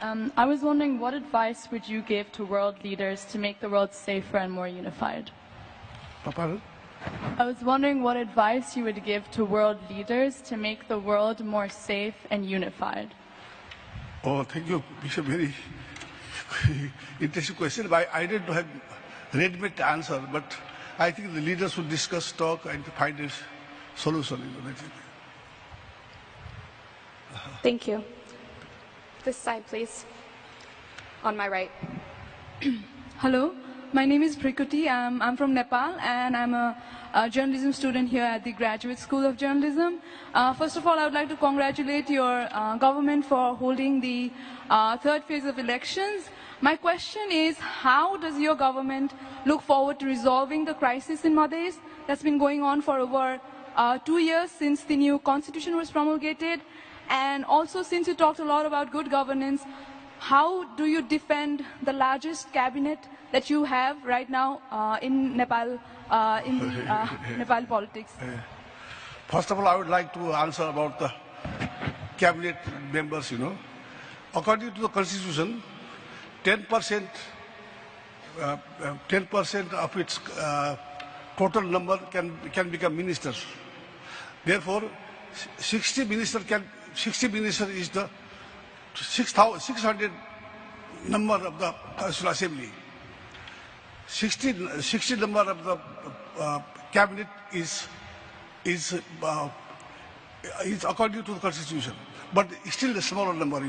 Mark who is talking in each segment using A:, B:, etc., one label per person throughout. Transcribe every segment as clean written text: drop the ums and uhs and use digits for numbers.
A: I was wondering, what advice would you give to world leaders to make the world safer and more unified?
B: Pardon?
A: I was wondering what advice you would give to world leaders to make the world more safe and unified.
B: Oh, thank you. It's a very interesting question. I didn't have ready-made answer, but I think the leaders should discuss, talk, and find a solution. That's it.
C: Thank you. This side, please. On my right.
D: Hello, my name is Prikuti. I'm from Nepal, and I'm a journalism student here at the Graduate School of Journalism. First of all, I would like to congratulate your government for holding the third phase of elections. My question is, how does your government look forward to resolving the crisis in Madhes that's been going on for over 2 years since the new constitution was promulgated? And also, since you talked a lot about good governance, how do you defend the largest cabinet that you have right now in Nepal, Nepal politics?
B: First of all, I would like to answer about the cabinet members, According to the constitution, 10% of its total number can become ministers. Therefore, 60 minister is the 600 number of the Constitutional Assembly. 60 number of the cabinet is according to the Constitution, but still a smaller number,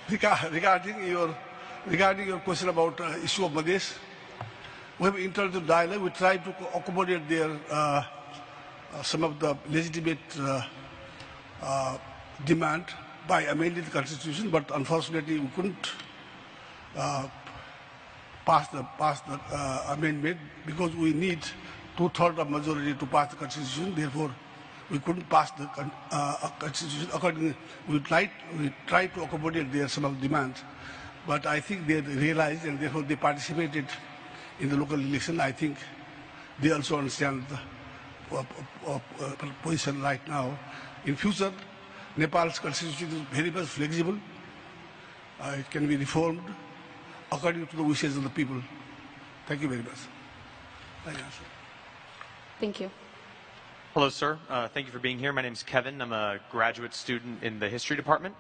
B: Regarding your question about issue of Madhes, we have entered the dialogue. We try to accommodate their some of the legitimate demand by amending the constitution, but unfortunately we couldn't pass the amendment because we need 2/3 of majority to pass the constitution. Therefore, we couldn't pass the constitution. Accordingly, we tried to accommodate their some of the demands, but I think they realized and therefore they participated in the local election. I think they also understand the position right now. In future, Nepal's constitution is very much flexible. It can be reformed according to the wishes of the people. Thank you very much.
C: Thank you.
E: Hello, sir. Thank you for being here. My name is Kevin. I'm a graduate student in the history department.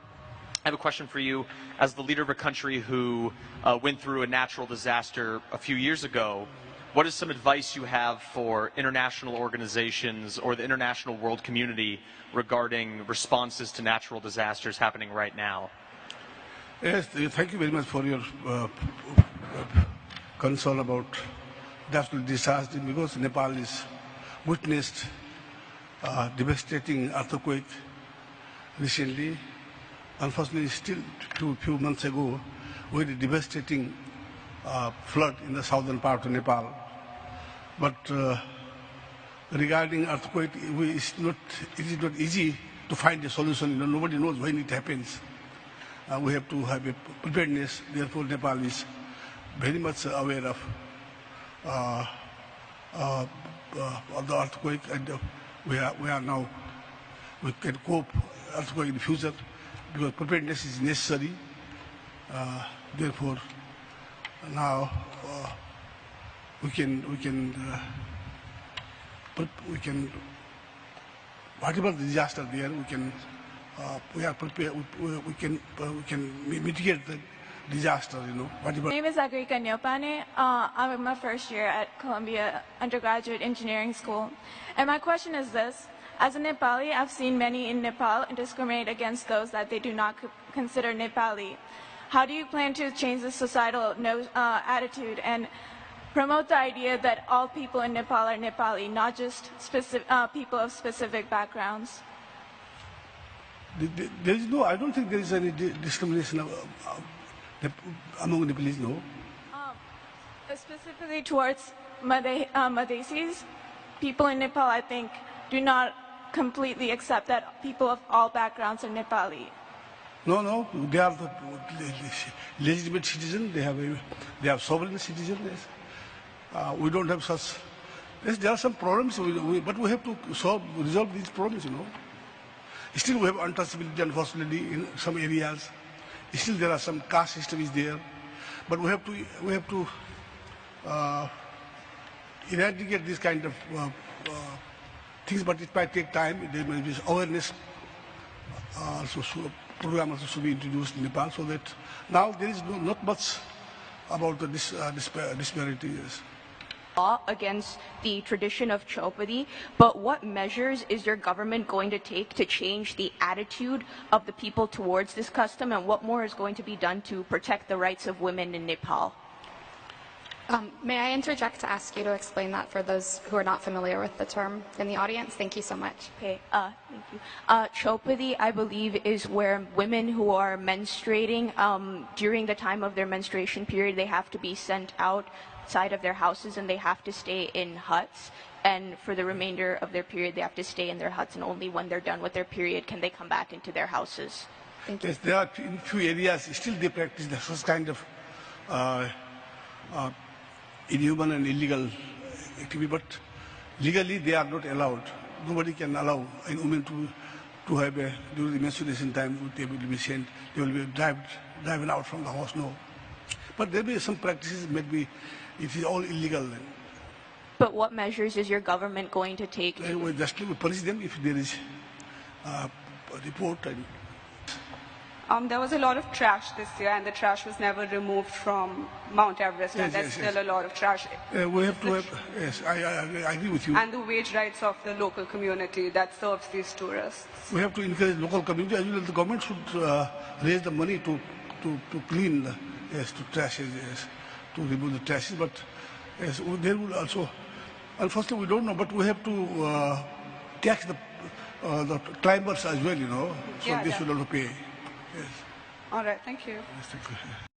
E: I have a question for you. As the leader of a country who went through a natural disaster a few years ago, what is some advice you have for international organizations or the international world community regarding responses to natural disasters happening right now?
B: Yes, thank you very much for your concern about natural disaster, because Nepal is witnessed devastating earthquake recently. Unfortunately, still a few months ago, we had a devastating flood in the southern part of Nepal. But regarding earthquake, it is not easy to find a solution. Nobody knows when it happens. We have to have a preparedness. Therefore, Nepal is very much aware of the earthquake, and we can cope earthquake in the future because preparedness is necessary. Therefore, now we can whatever the disaster there, we are prepared. We can mitigate the disaster. Whatever.
F: My name is Agrika Nyopane. I'm in my first year at Columbia Undergraduate Engineering School, and my question is this: as a Nepali, I've seen many in Nepal discriminate against those that they do not consider Nepali. How do you plan to change the societal attitude and promote the idea that all people in Nepal are Nepali, not just people of specific backgrounds?
B: There is no. I don't think there is any discrimination among Nepalese. No.
F: Specifically towards Madhesis, people in Nepal, I think, do not completely accept that people of all backgrounds are Nepali.
B: No, they are the legitimate citizens. They have sovereign citizens. Yes. We don't have such. Yes, there are some problems, but we have to resolve these problems. Still, we have untouchability, unfortunately, in some areas. Still there are some caste system is there, but we have to eradicate this kind of things. But it might take time. There may be awareness program also should be introduced in Nepal, so that now there is not much about the disparities.
G: Law against the tradition of Chhaupadi, but what measures is your government going to take to change the attitude of the people towards this custom, and what more is going to be done to protect the rights of women in Nepal?
C: May I interject to ask you to explain that for those who are not familiar with the term in the audience? Thank you so much.
G: Okay, thank you. Chhaupadi, I believe, is where women who are menstruating, during the time of their menstruation period, they have to be sent outside of their houses and they have to stay in huts. And for the remainder of their period, they have to stay in their huts, and only when they're done with their period can they come back into their houses.
C: Thank you.
B: Yes, there are in few areas still they practice this kind of inhuman and illegal activity, but legally they are not allowed. Nobody can allow a woman to have during the menstruation time they will be sent, they will be driven out from the house. No, but there will be some practices. Maybe it is all illegal. Then.
G: But what measures is your government going to take?
B: We just punish them if there is a report.
H: There was a lot of trash this year, and the trash was never removed from Mount Everest, and there's still a lot of trash.
B: We have to have, yes, I agree with you.
H: And the wage rights of the local community that serves these tourists.
B: We have to encourage local community, as well as the government should raise the money to clean, to trash, to remove the trashes. But yes, there will also, unfortunately, we don't know, but we have to tax the climbers as well, so they should also pay. Yes.
H: All right, thank you.
B: Yes, thank you.